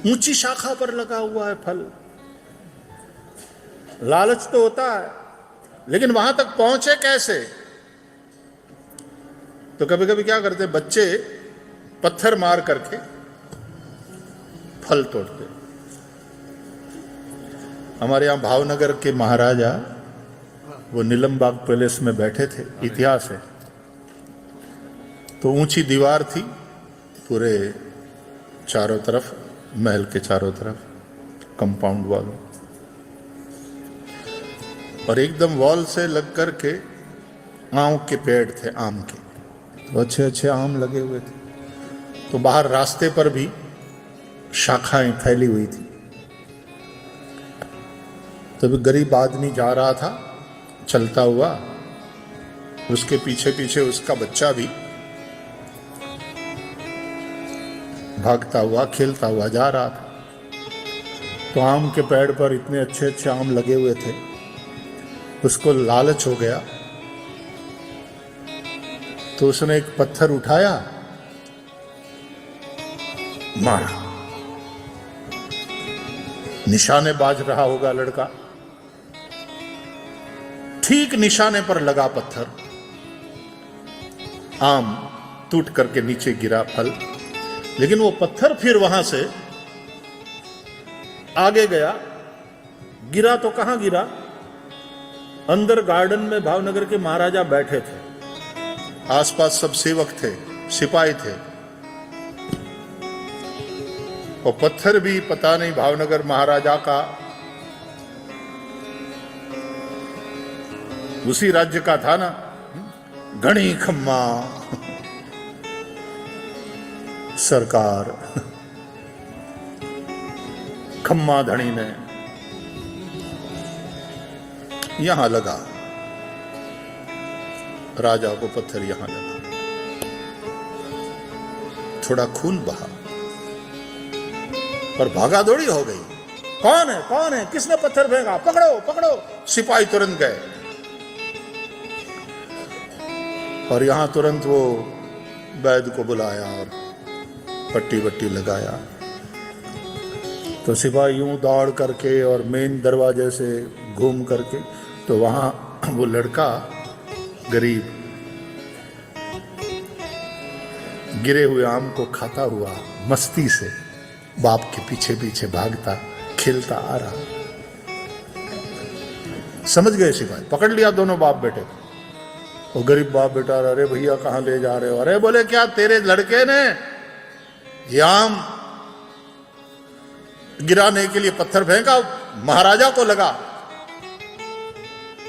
ऊंची शाखा पर लगा हुआ है फल। लालच तो होता है, लेकिन वहां तक पहुंचे कैसे? तो कभी कभी क्या करते बच्चे, पत्थर मार करके फल तोड़ते। हमारे यहां भावनगर के महाराजा वो नीलमबाग पैलेस में बैठे थे, इतिहास है। तो ऊंची दीवार थी पूरे चारों तरफ, महल के चारों तरफ कंपाउंड वॉल, और एकदम वॉल से लग कर के आम के पेड़ थे, आम के तो अच्छे अच्छे आम लगे हुए थे। तो बाहर रास्ते पर भी शाखाएं फैली हुई थी। तो भी गरीब आदमी जा रहा था चलता हुआ, उसके पीछे पीछे उसका बच्चा भी भागता हुआ खेलता हुआ जा रहा था। तो आम के पेड़ पर इतने अच्छे अच्छे आम लगे हुए थे, उसको लालच हो गया। तो उसने एक पत्थर उठाया, मारा। निशाने बाज रहा होगा लड़का, ठीक निशाने पर लगा पत्थर, आम टूट करके नीचे गिरा फल। लेकिन वो पत्थर फिर वहां से आगे गया, गिरा तो कहां गिरा? अंदर गार्डन में भावनगर के महाराजा बैठे थे, आसपास सब सेवक थे, सिपाही थे। और पत्थर भी पता नहीं भावनगर महाराजा का, उसी राज्य का था ना, घनी खम्मा सरकार, खम्मा धनी ने यहां लगा, राजा को पत्थर यहां लगा। थोड़ा खून बहा और भागा दौड़ी हो गई। कौन है, कौन है, किसने पत्थर फेंका? पकड़ो पकड़ो। सिपाही तुरंत गए और यहां तुरंत वो वैद्य को बुलाया और पट्टी वट्टी लगाया। तो सिपाही यूं दौड़ करके और मेन दरवाजे से घूम करके, तो वहां वो लड़का गरीब गिरे हुए आम को खाता हुआ मस्ती से बाप के पीछे पीछे भागता खेलता आ रहा। समझ गए सिपाही, पकड़ लिया दोनों बाप बेटे। वो गरीब बाप बेटा, अरे भैया कहां ले जा रहे हो? अरे बोले क्या तेरे लड़के ने ये आम गिराने के लिए पत्थर फेंका, महाराजा को लगा।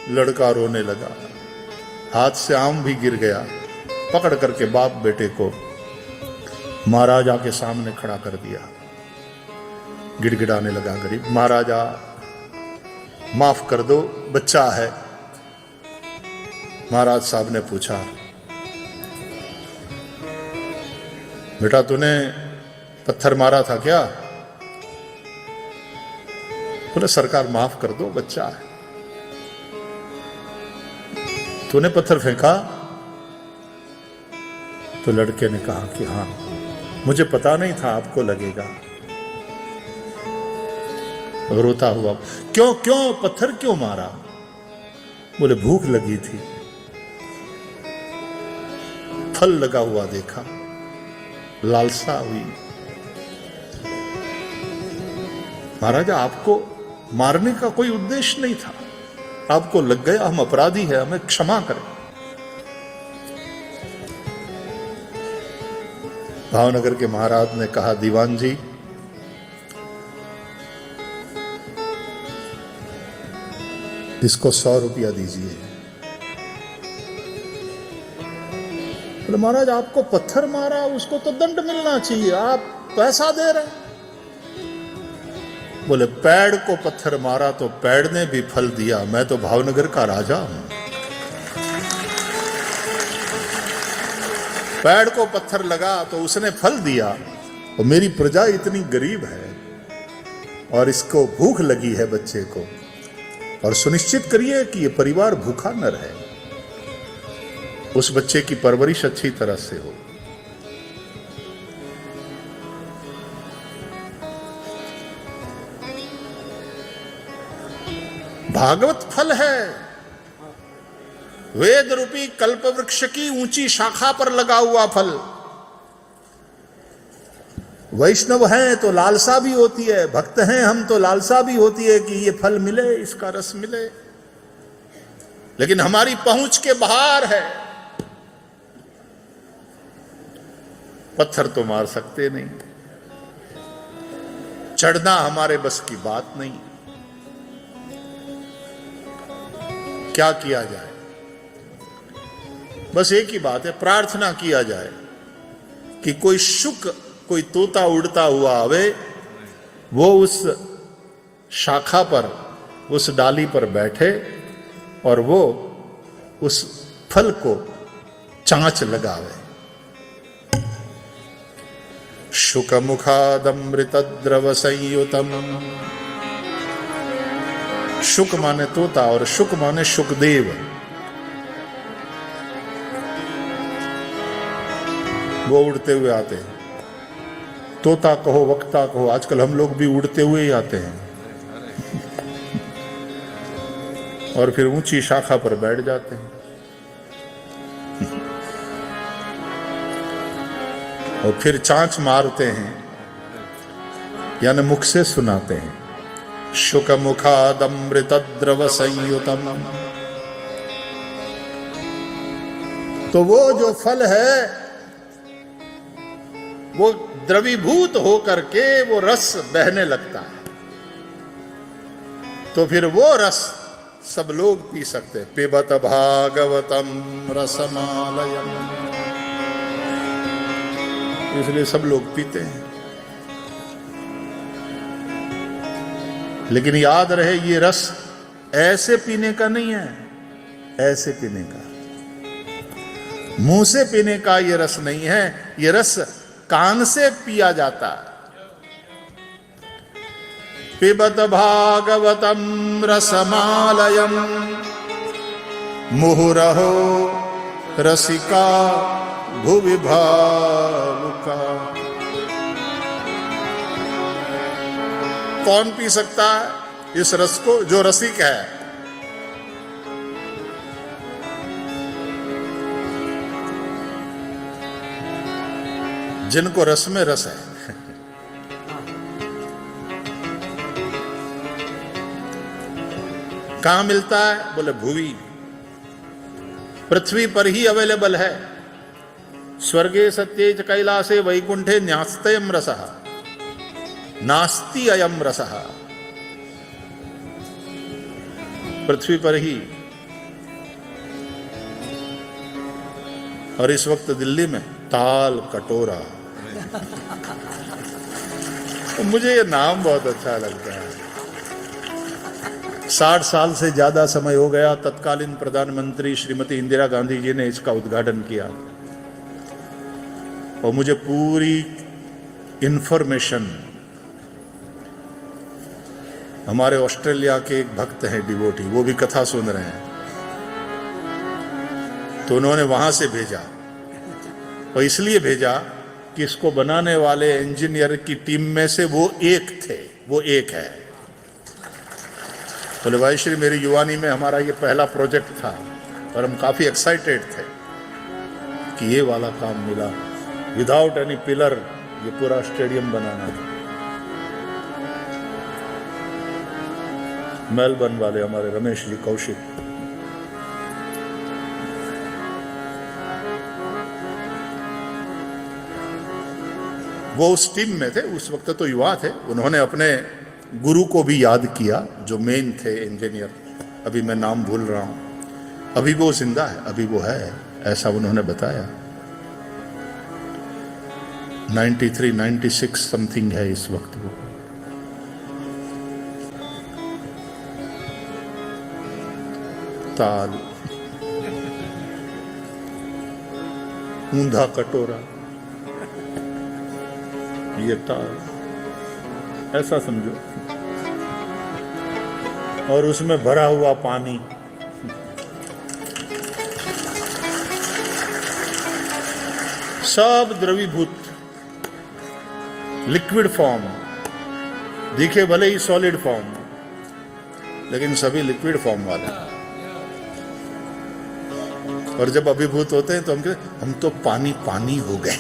लड़का रोने लगा, हाथ से आम भी गिर गया। पकड़ करके बाप बेटे को महाराजा के सामने खड़ा कर दिया। गिड़गिड़ाने लगा गरीब, महाराजा माफ कर दो, बच्चा है। महाराज साहब ने पूछा, बेटा तूने पत्थर मारा था क्या? बोले सरकार माफ कर दो, बच्चा है। तूने पत्थर फेंका? तो लड़के ने कहा कि हां, मुझे पता नहीं था आपको लगेगा। रोता हुआ, क्यों क्यों पत्थर क्यों मारा? बोले भूख लगी थी, फल लगा हुआ देखा, लालसा हुई। महाराजा आपको मारने का कोई उद्देश्य नहीं था, आपको लग गया, हम अपराधी हैं, हमें क्षमा करें। भावनगर के महाराज ने कहा, दीवान जी इसको 100 रुपया दीजिए। बोले महाराज आपको पत्थर मारा, उसको तो दंड मिलना चाहिए, आप पैसा दे रहे। बोले पेड़ को पत्थर मारा तो पेड़ ने भी फल दिया, मैं तो भावनगर का राजा हूं। पेड़ को पत्थर लगा तो उसने फल दिया, और मेरी प्रजा इतनी गरीब है और इसको भूख लगी है बच्चे को, और सुनिश्चित करिए कि ये परिवार भूखा न रहे, उस बच्चे की परवरिश अच्छी तरह से हो। भागवत फल है, वेद रूपी कल्प वृक्ष की ऊंची शाखा पर लगा हुआ फल। वैष्णव हैं तो लालसा भी होती है, भक्त हैं हम तो लालसा भी होती है कि ये फल मिले, इसका रस मिले, लेकिन हमारी पहुंच के बाहर है। पत्थर तो मार सकते नहीं, चढ़ना हमारे बस की बात नहीं। क्या किया जाए? बस एक ही बात है, प्रार्थना किया जाए कि कोई शुक, कोई तोता उड़ता हुआ आवे, वो उस शाखा पर, उस डाली पर बैठे और वो उस फल को चांच लगावे। शुक मुखादमृत द्रव संयुतम। शुक माने तोता और शुक माने शुकदेव। वो उड़ते हुए आते हैं, तोता कहो वक्ता कहो, आजकल हम लोग भी उड़ते हुए ही आते हैं और फिर ऊंची शाखा पर बैठ जाते हैं और फिर चांच मारते हैं, यानी मुख से सुनाते हैं। शुक मुखादमृत द्रव संयुतम। तो वो जो फल है वो द्रवीभूत होकर के वो रस बहने लगता है, तो फिर वो रस सब लोग पी सकते हैं। पिबत भागवतम रसमालयम, इसलिए सब लोग पीते हैं। लेकिन याद रहे, ये रस ऐसे पीने का नहीं है, ऐसे पीने का, मुंह से पीने का ये रस नहीं है। ये रस कान से पिया जाता है। पिबत भागवतम रसमालयम मुहुरहो रसिका भुवि भावुका। कौन पी सकता है इस रस को? जो रसिक है। जिनको रस में रस है। कहां मिलता है? बोले भुवि, पृथ्वी पर ही अवेलेबल है। स्वर्गे सत्ये च कैलासे वैकुंठे न्यास्तयम रसः नास्ति अयम रसः। पृथ्वी पर ही। और इस वक्त दिल्ली में ताल कटोरा। तो मुझे ये नाम बहुत अच्छा लगता है। 60 साल से ज्यादा समय हो गया, तत्कालीन प्रधानमंत्री श्रीमती इंदिरा गांधी जी ने इसका उद्घाटन किया और मुझे पूरी इंफॉर्मेशन, हमारे ऑस्ट्रेलिया के एक भक्त हैं डिवोटी, वो भी कथा सुन रहे हैं, तो उन्होंने वहां से भेजा। और इसलिए भेजा कि इसको बनाने वाले इंजीनियर की टीम में से वो एक थे, वो एक है। बोले भाई श्री, मेरी युवानी में हमारा ये पहला प्रोजेक्ट था और हम काफी एक्साइटेड थे कि ये वाला काम मिला। विदाउट एनी पिलर ये पूरा स्टेडियम बनाना था। मेलबर्न वाले हमारे रमेश जी कौशिक, वो उस टीम में थे। उस वक्त तो युवा थे। उन्होंने अपने गुरु को भी याद किया जो मेन थे इंजीनियर, अभी मैं नाम भूल रहा हूं। अभी वो जिंदा है, अभी वो है, ऐसा उन्होंने बताया। 93, 96 समथिंग है इस वक्त वो। ताल, ऊंधा कटोरा, ये ताल, ऐसा समझो। और उसमें भरा हुआ पानी, सब द्रवीभूत, लिक्विड फॉर्म, दिखे भले ही सॉलिड फॉर्म, लेकिन सभी लिक्विड फॉर्म वाले। और जब अभिभूत होते हैं तो हम तो पानी पानी हो गए।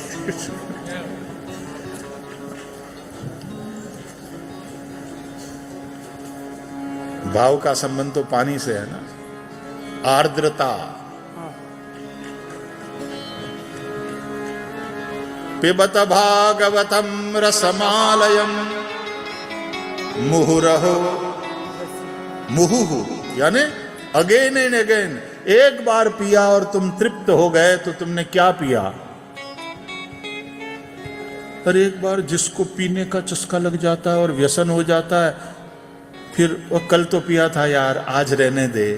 भाव का संबंध तो पानी से है ना, आर्द्रता। पिबत भागवतम रसमालयम मुहुरहो, मुहुहु यानी अगेन एंड अगेन। एक बार पिया और तुम तृप्त हो गए तो तुमने क्या पिया? पर एक बार जिसको पीने का चस्का लग जाता है और व्यसन हो जाता है, फिर वो कल तो पिया था यार, आज रहने दे,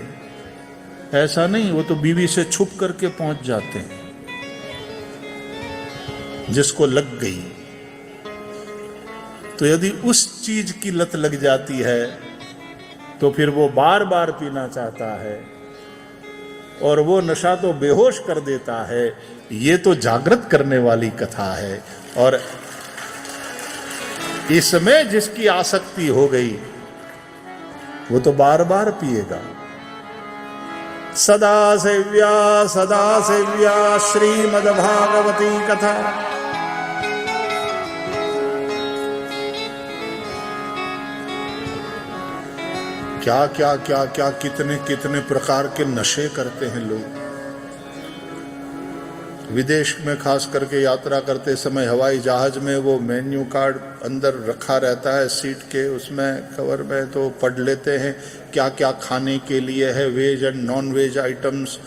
ऐसा नहीं। वो तो बीवी से छुप करके पहुंच जाते हैं। जिसको लग गई, तो यदि उस चीज की लत लग जाती है तो फिर वो बार बार पीना चाहता है, और वो नशा तो बेहोश कर देता है। ये तो जागृत करने वाली कथा है। और इसमें जिसकी आसक्ति हो गई वो तो बार बार पिएगा। सदा सेव्या श्रीमद्भागवती कथा। क्या क्या क्या क्या कितने कितने प्रकार के नशे करते हैं लोग। विदेश में खास करके यात्रा करते समय हवाई जहाज में वो मेन्यू कार्ड अंदर रखा रहता है सीट के, उसमें कवर में, तो पढ़ लेते हैं क्या क्या खाने के लिए है, veg and non veg items,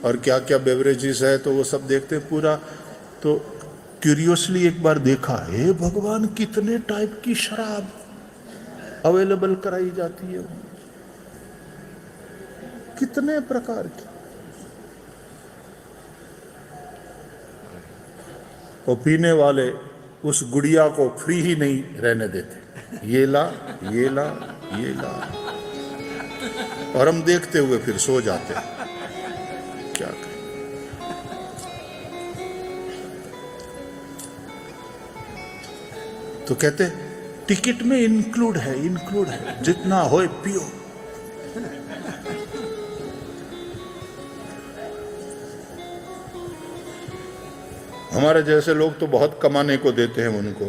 और क्या क्या बेवरेजेस है, तो वो सब देखते हैं पूरा। तो क्यूरियसली एक बार देखा, हे भगवान, कितने टाइप की शराब अवेलेबल कराई जाती है, कितने प्रकार की। वो पीने वाले उस गुड़िया को फ्री ही नहीं रहने देते, ये ला ये ला ये ला, और हम देखते हुए फिर सो जाते हैं। क्या करें? तो कहते टिकट में इंक्लूड है, जितना होए पियो। हमारे जैसे लोग तो बहुत कमाने को देते हैं उनको।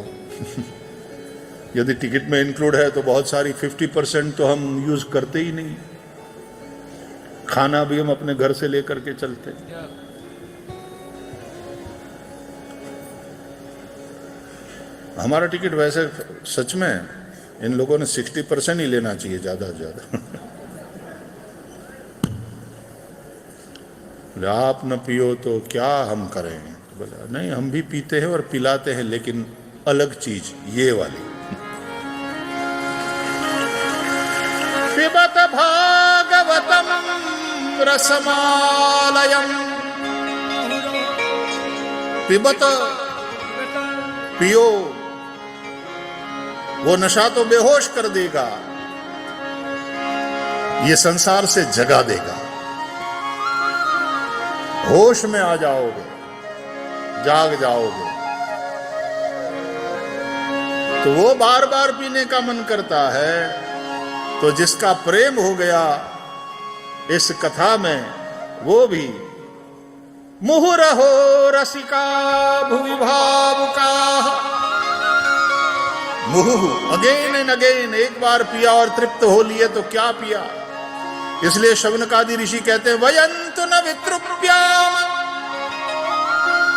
यदि टिकट में इंक्लूड है तो बहुत सारी 50% तो हम यूज करते ही नहीं। खाना भी हम अपने घर से लेकर के चलते हैं। हमारा टिकट वैसे सच में इन लोगों ने 60% ही लेना चाहिए, ज्यादा से ज्यादा। आप न पियो तो क्या हम करें? बोला नहीं, हम भी पीते हैं और पिलाते हैं, लेकिन अलग चीज, ये वाली। पिबत भागवतम रसमालयम, पिबत पियो, वो नशा तो बेहोश कर देगा, ये संसार से जगा देगा। होश में आ जाओगे, जाग जाओगे। तो वो बार बार पीने का मन करता है। तो जिसका प्रेम हो गया इस कथा में, वो भी मुहुरहो रसिका भुवि भावुका। मुहुहु, अगेन एंड अगेन, एक बार पिया और तृप्त हो लिए तो क्या पिया। इसलिए शौनकादि ऋषि कहते हैं, वयंतु न वितृप्याम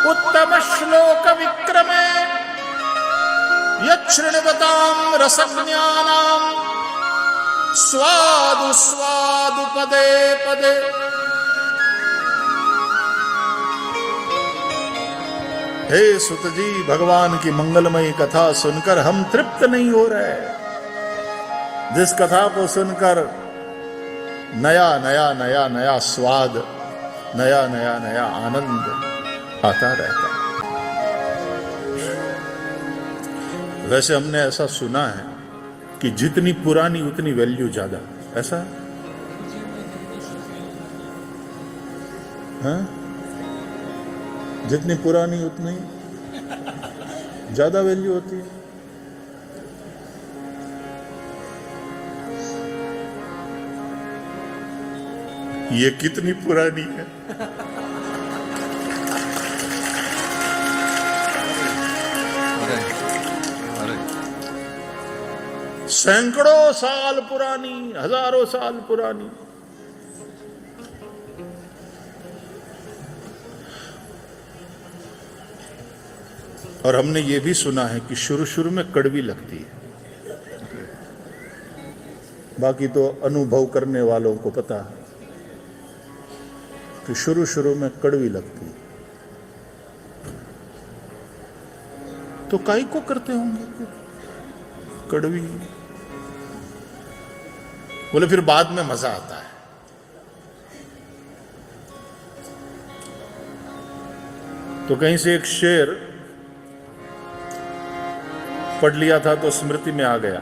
उत्तम श्लोक विक्रमे यच्छृण्वतां रसज्ञानां स्वादु स्वादु पदे पदे। हे सुत जी, भगवान की मंगलमयी कथा सुनकर हम तृप्त नहीं हो रहे। जिस कथा को सुनकर नया नया नया नया स्वाद, नया नया नया आनंद आता रहता है। वैसे हमने ऐसा सुना है कि जितनी पुरानी उतनी वैल्यू ज्यादा, ऐसा है? जितनी पुरानी उतनी ज्यादा वैल्यू होती है। ये कितनी पुरानी है। सैकड़ों साल पुरानी, हजारों साल पुरानी। और हमने ये भी सुना है कि शुरू शुरू में कड़वी लगती है, बाकी तो अनुभव करने वालों को पता है कि शुरू शुरू में कड़वी लगती है। तो काई को करते होंगे कड़वी? बोले फिर बाद में मजा आता है। तो कहीं से एक शेर पढ़ लिया था तो स्मृति में आ गया।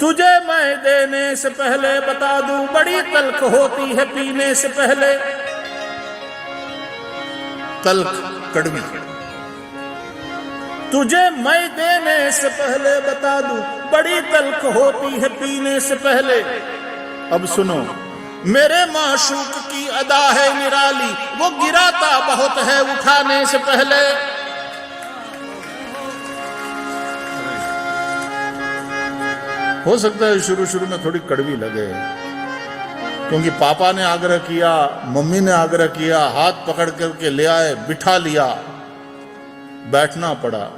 तुझे मैं देने से पहले बता दूं, बड़ी तल्ख होती है पीने से पहले। तल्ख कड़वी। तुझे मैं देने से पहले बता दूं, बड़ी तल्ख होती है पीने से पहले। अब सुनो, मेरे माशूक की अदा है निराली, वो गिराता बहुत है उठाने से पहले। हो सकता है शुरू शुरू में थोड़ी कड़वी लगे, क्योंकि पापा ने आग्रह किया, मम्मी ने आग्रह किया, हाथ पकड़ करके ले आए, बिठा लिया, बैठना पड़ा,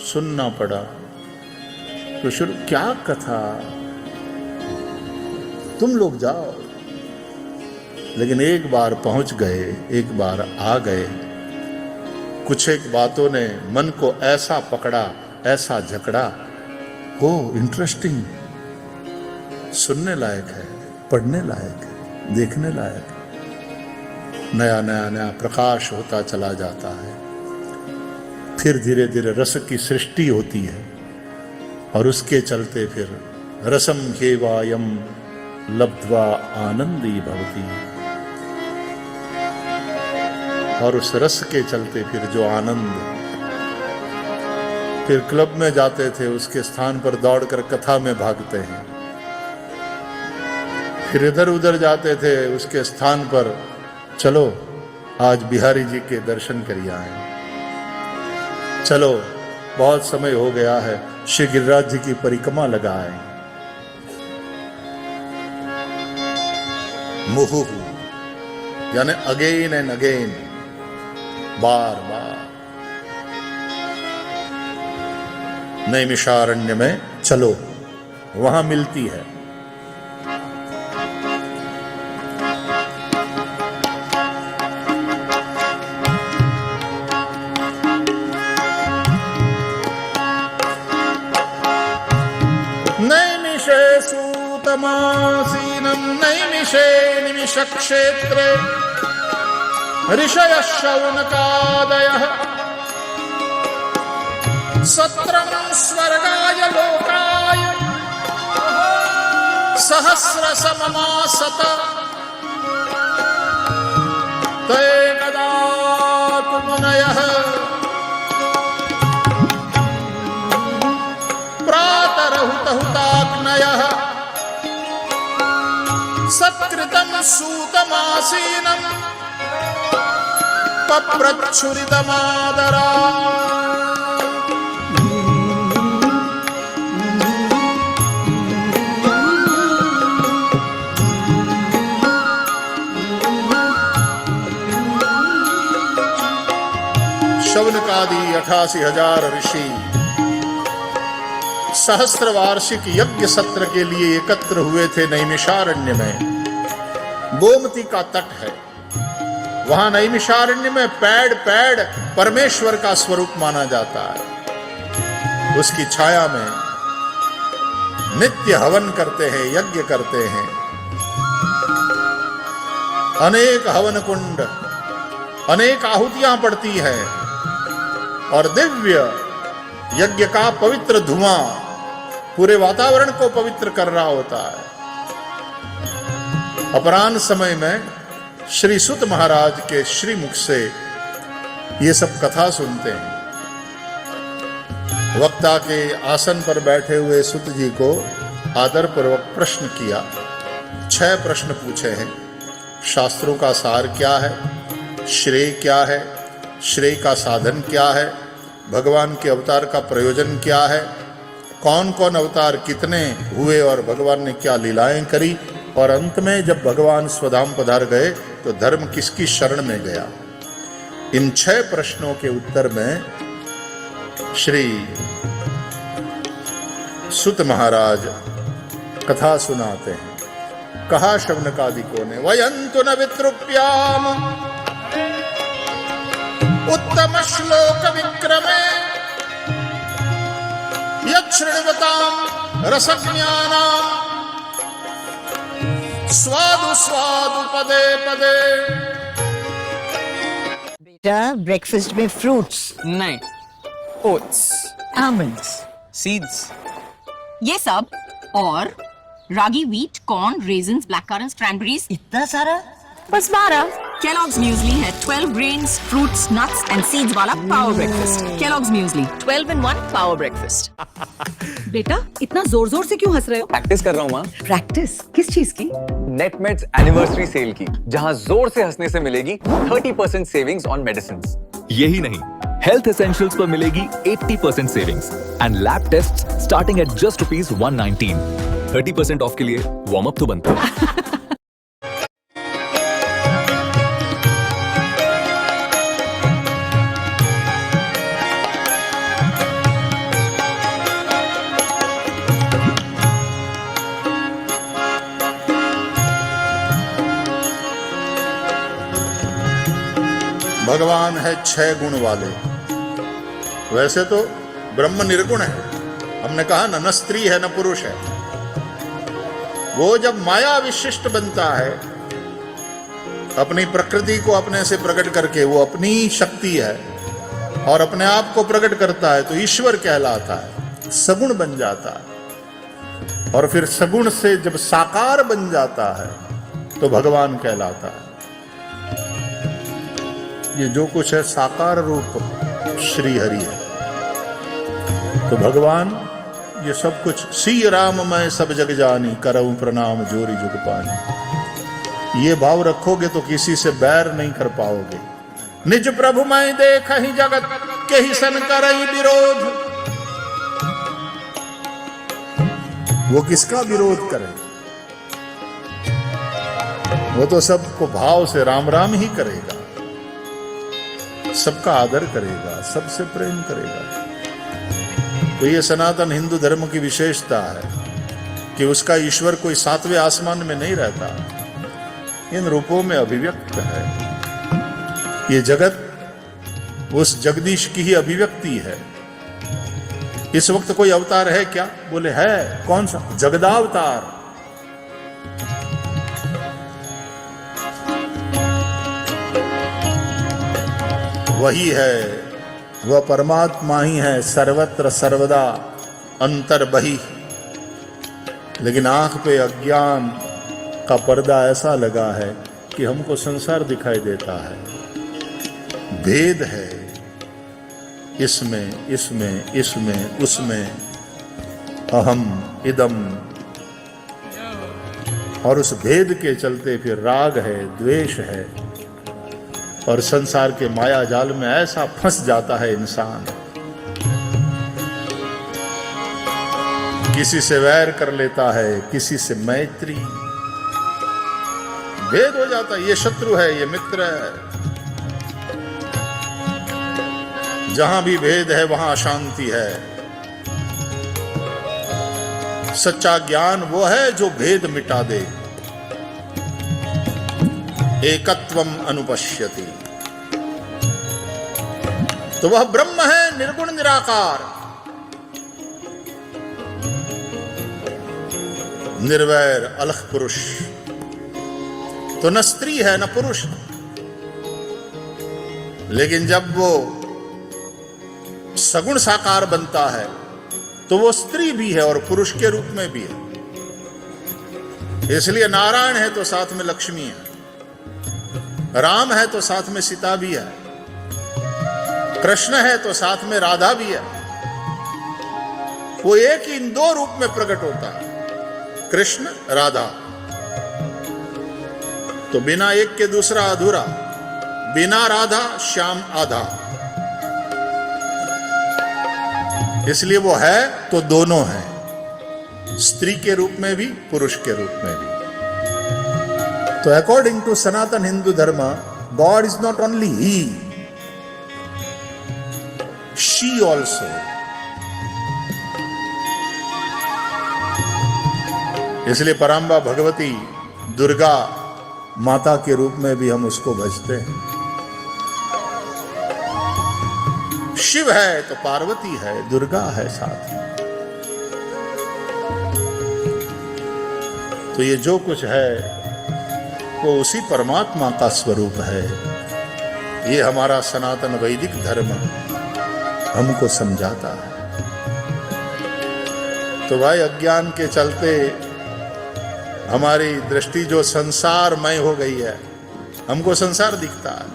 सुनना पड़ा। तो शुरू क्या कथा, तुम लोग जाओ। लेकिन एक बार पहुंच गए, एक बार आ गए, कुछ एक बातों ने मन को ऐसा पकड़ा, ऐसा जकड़ा, हो इंटरेस्टिंग, सुनने लायक है, पढ़ने लायक है, देखने लायक है। नया नया नया प्रकाश होता चला जाता है। फिर धीरे धीरे रस की सृष्टि होती है और उसके चलते फिर रसम खेवायम लब्ध्वा आनंदी भवती। और उस रस के चलते फिर जो आनंद, फिर क्लब में जाते थे, उसके स्थान पर दौड़कर कथा में भागते हैं। फिर इधर उधर जाते थे, उसके स्थान पर चलो आज बिहारी जी के दर्शन करिए आए, चलो बहुत समय हो गया है श्री गिरिराज जी की परिक्रमा लगाए। मुहु यानी अगेन एंड अगेन, बार बार। नैमिषारण्य में चलो, वहां मिलती है। नैमिषे सूतमासीनं नैमिषे निमिष क्षेत्रे ऋषयः शौनकादयः सत्रं स्वर्गाय लोकाय सहस्रसममासत ते गदातु मुनयः प्रातरहुतहुताग्नयः सत्कृतं सूतमासीनं पप्रच्छुरितमादरा। शौनकादि 88,000 ऋषि सहस्त्र वार्षिक यज्ञ सत्र के लिए एकत्र हुए थे नैमिषारण्य में। गोमती का तट है, वहां नैमिषारण्य में पेड़ पेड़ परमेश्वर का स्वरूप माना जाता है। उसकी छाया में नित्य हवन करते हैं, यज्ञ करते हैं। अनेक हवन कुंड, अनेक आहुतियां पड़ती हैं और दिव्य यज्ञ का पवित्र धुआं पूरे वातावरण को पवित्र कर रहा होता है। अपराह्न समय में श्री सुत महाराज के श्रीमुख से ये सब कथा सुनते हैं। वक्ता के आसन पर बैठे हुए सुत जी को आदरपूर्वक प्रश्न किया, 6 प्रश्न पूछे हैं। शास्त्रों का सार क्या है, श्रेय क्या है, श्रेय का साधन क्या है, भगवान के अवतार का प्रयोजन क्या है, कौन कौन अवतार कितने हुए और भगवान ने क्या लीलाएं करी, और अंत में जब भगवान स्वधाम पधार गए तो धर्म किसकी शरण में गया। इन 6 प्रश्नों के उत्तर में श्री सुत महाराज कथा सुनाते हैं। कहा शौनकादिकों ने, वयंतु न वितृप्याम उत्तम श्लोक विक्रमे यच्छृण्वताम रसज्ञानाम स्वादु स्वादु पदे पदे। बेटा ब्रेकफास्ट में फ्रूट्स नहीं, ओट्स, आमंड्स सीड्स, ये सब और ragi, wheat, corn, raisins, black currants, cranberries, इतना सारा बस 12। Kellogg's Muesli है 12 grains, fruits, nuts and seeds वाला power breakfast. Kellogg's Muesli 12 in 1 power breakfast. बेटा इतना जोर जोर से क्यों हंस रहे हो? प्रैक्टिस कर रहा हूँ माँ। प्रैक्टिस किस चीज की? नेटमेट्स एनिवर्सरी सेल की, जहाँ जोर से हंसने से मिलेगी 30% सेविंग्स ऑन मेडिसिन्स। यही नहीं, हेल्थ एसेंशियल्स पर मिलेगी 80% savings and lab test starting at just ₹119। 30% off के लिए वार्म अप तो बनता है। भगवान है 6 गुण वाले। वैसे तो ब्रह्म निर्गुण है, हमने कहा न स्त्री है न पुरुष है। वो जब माया विशिष्ट बनता है, अपनी प्रकृति को अपने से प्रकट करके, वो अपनी शक्ति है और अपने आप को प्रकट करता है तो ईश्वर कहलाता है, सगुण बन जाता है। और फिर सगुण से जब साकार बन जाता है तो भगवान कहलाता है। ये जो कुछ है साकार रूप श्री हरि है। तो भगवान ये सब कुछ, सी राम मैं सब जग जानी, करऊं प्रणाम जोरी जुग पानी। ये भाव रखोगे तो किसी से बैर नहीं कर पाओगे। निज प्रभु मैं देख ही जगत के ही सन करई विरोध। वो किसका विरोध करे? वो तो सबको भाव से राम राम ही करेगा, सबका आदर करेगा, सबसे प्रेम करेगा। तो ये सनातन हिंदू धर्म की विशेषता है कि उसका ईश्वर कोई 7वें आसमान में नहीं रहता, इन रूपों में अभिव्यक्त है। ये जगत उस जगदीश की ही अभिव्यक्ति है। इस वक्त कोई अवतार है क्या? बोले है। कौन सा? जगदावतार। वही है, वह परमात्मा ही है, सर्वत्र सर्वदा अंतर बही। लेकिन आंख पे अज्ञान का पर्दा ऐसा लगा है कि हमको संसार दिखाई देता है। भेद है इसमें, इसमें, इसमें, उसमें, अहम इदम। और उस भेद के चलते फिर राग है, द्वेष है, और संसार के माया जाल में ऐसा फंस जाता है इंसान, किसी से वैर कर लेता है, किसी से मैत्री, भेद हो जाता है। ये शत्रु है, ये मित्र है। जहां भी भेद है वहां अशांति है। सच्चा ज्ञान वो है जो भेद मिटा दे। एकत्वम अनुपश्यति, तो वह ब्रह्म है, निर्गुण निराकार, निर्वैर अलख पुरुष। तो न स्त्री है न पुरुष, लेकिन जब वो सगुण साकार बनता है तो वो स्त्री भी है और पुरुष के रूप में भी है। इसलिए नारायण है तो साथ में लक्ष्मी है, राम है तो साथ में सीता भी है, कृष्ण है तो साथ में राधा भी है। वो एक ही इन 2 रूप में प्रकट होता है, कृष्ण राधा। तो बिना एक के दूसरा अधूरा, बिना राधा श्याम आधा। इसलिए वो है तो दोनों है, स्त्री के रूप में भी पुरुष के रूप में भी। तो अकॉर्डिंग टू सनातन हिंदू धर्म, God is not only he, she also. इसलिए पराम्बा भगवती दुर्गा माता के रूप में भी हम उसको भजते हैं। शिव है तो पार्वती है, दुर्गा है साथ में। तो ये जो कुछ है वो उसी परमात्मा का स्वरूप है। ये हमारा सनातन वैदिक धर्म हमको समझाता है। तो भाई अज्ञान के चलते हमारी दृष्टि जो संसारमय हो गई है, हमको संसार दिखता है।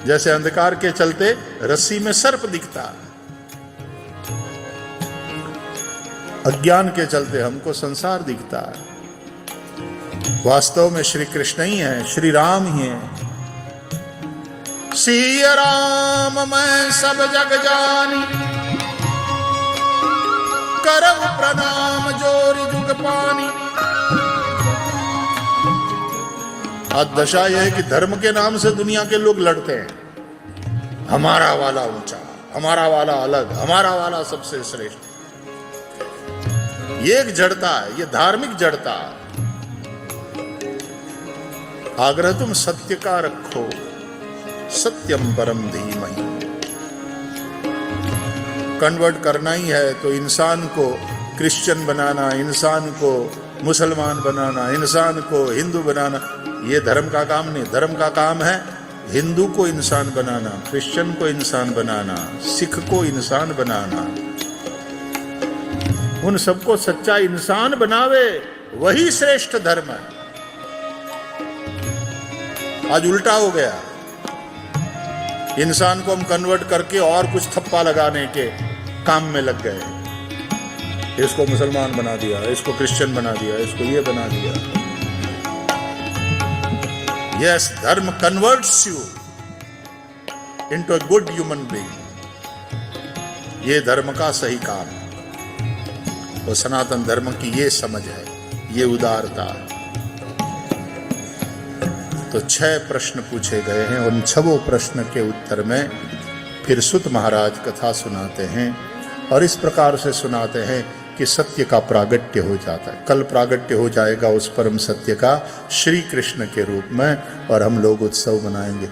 जैसे अंधकार के चलते रस्सी में सर्प दिखता है, अज्ञान के चलते हमको संसार दिखता है। वास्तव में श्री कृष्ण ही है, श्री राम ही है। सिया राम मैं सब जग जानी, करब प्रणाम जोरि जुग पानी। आज दशा यह है कि धर्म के नाम से दुनिया के लोग लड़ते हैं। हमारा वाला ऊंचा, हमारा वाला अलग, हमारा वाला सबसे श्रेष्ठ। ये एक जड़ता है, ये धार्मिक जड़ता है। आग्रह तुम सत्य का रखो, सत्यम परम धीमहि। कन्वर्ट करना ही है तो इंसान को क्रिश्चियन बनाना, इंसान को मुसलमान बनाना, इंसान को हिंदू बनाना, ये धर्म का काम नहीं। धर्म का काम है हिंदू को इंसान बनाना, क्रिश्चियन को इंसान बनाना, सिख को इंसान बनाना। उन सबको सच्चा इंसान बनावे, वही श्रेष्ठ धर्म है। आज उल्टा हो गया, इंसान को हम कन्वर्ट करके और कुछ थप्पा लगाने के काम में लग गए। इसको मुसलमान बना दिया, इसको क्रिश्चियन बना दिया, इसको ये बना दिया। यस, धर्म converts you into a good human being. ये धर्म का सही काम है। और सनातन धर्म की ये समझ है, ये उदारता है। तो 6 प्रश्न पूछे गए हैं। उन 6 प्रश्न के उत्तर में फिर सुत महाराज कथा सुनाते हैं और इस प्रकार से सुनाते हैं कि सत्य का प्रागट्य हो जाता है। कल प्रागट्य हो जाएगा उस परम सत्य का श्री कृष्ण के रूप में, और हम लोग उत्सव मनाएंगे।